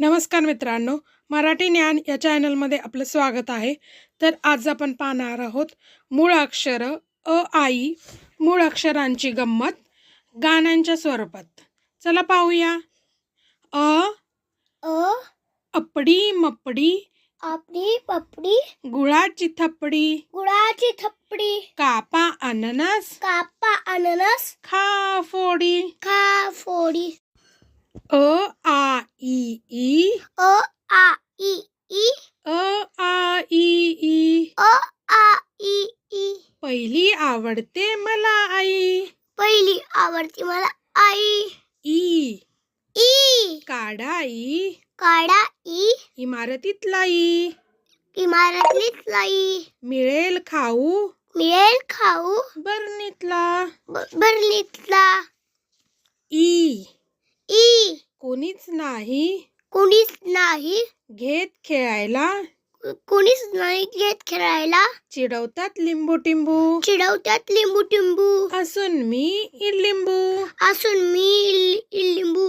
नमस्कार मित्रांनो, मराठी ज्ञान या चॅनलमध्ये आपलं स्वागत आहे। तर आज आपण पाहणार आहोत मूळ अक्षर अ आई मूळ अक्षरांची गंमत गाण्यांच्या स्वरूपात। चला पाहूया। अ अ अपडी मपडी आपली पपडी गुळाची थपडी गुळाची थपडी कापा अननस कापा अननस खा फोडी। खा फोडी अ आ ई ई अ आ ई ई अ आ ई ई अ आ ई ई पहिली आवडते मला आई। पहिली आवडती मला आई ई ई काढा ई काढा ई इमारतीतला ई इमारतीतला ई मिळेल खाऊ मिळेल खाऊ बरणीतला बरणीतला ई ई कोणीच नाही कुणीच नाही घेत खेळायला कुणीच नाही घेत खेळायला चिडवतात लिंबू टिंबू चिडवतात लिंबू टिंबू असून मी लिंबू असून मी लिंबू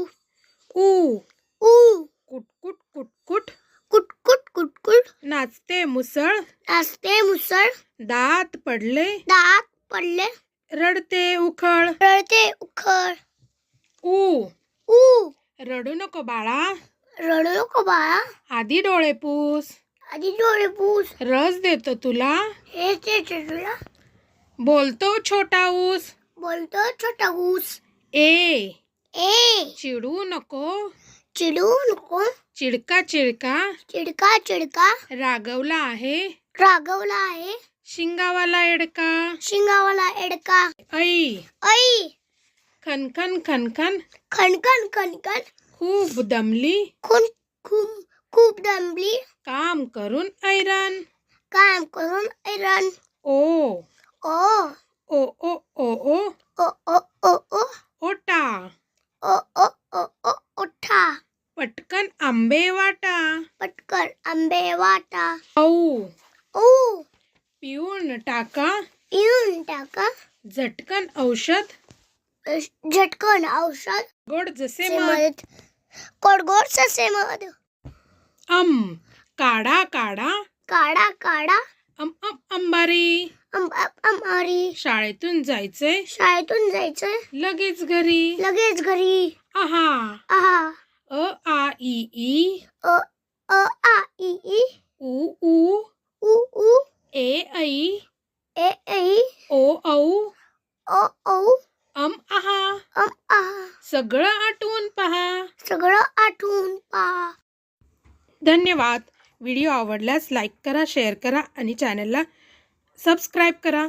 ऊ ऊ कुटकुट कुटकुट कुटकुट कुटकुट नाचते मुसळ नाचते मुसळ दात पडले दात पडले रडते उखळ रडते उखळ ऊ ऊ रडू नको बाळा रडू नको बाळा आधी डोळे पुस आधी डोळे पुस रस देतो तुला हे तुला बोलतो छोटा ऊस बोलतो छोटा ऊस ए चिडू नको नको चिडका चिडका चिडका चिडका रागवला आहे रागवला आहे शिंगावाला एडका शिंगावाला एडका ऐ ऐ खनखन खनखन खणखण खणखण खूप दमली खूप दमली काम करून ऐरान काम करून ऐरण ओ ओ ओ ओ ओ ओ ओ ओ ओ ओ ओटा ओ ओ ओ ओ ओठा पटकन आंबे वाटा पटकन आंबे वाटा औ ओ पिऊन टाका येऊन टाका झटकन औषध झटकन औषध गोड जसे मध गोड ससे मध काढा काढा काढा काढा अंबारी आरी शाळेतून जायचंय शाळेतून जायचंय लगेच घरी आहा आहा अ आ ई ई अ आ ई ई ऊ ऊ ऊ ऊ ए ऐ ऐ ओ औ ओ ओ आहा आहा सगळं आठवून पहा सगळं आठवून पहा। धन्यवाद। व्हिडिओ आवडल्यास लाईक करा, शेअर करा आणि चॅनलला सबस्क्राईब करा।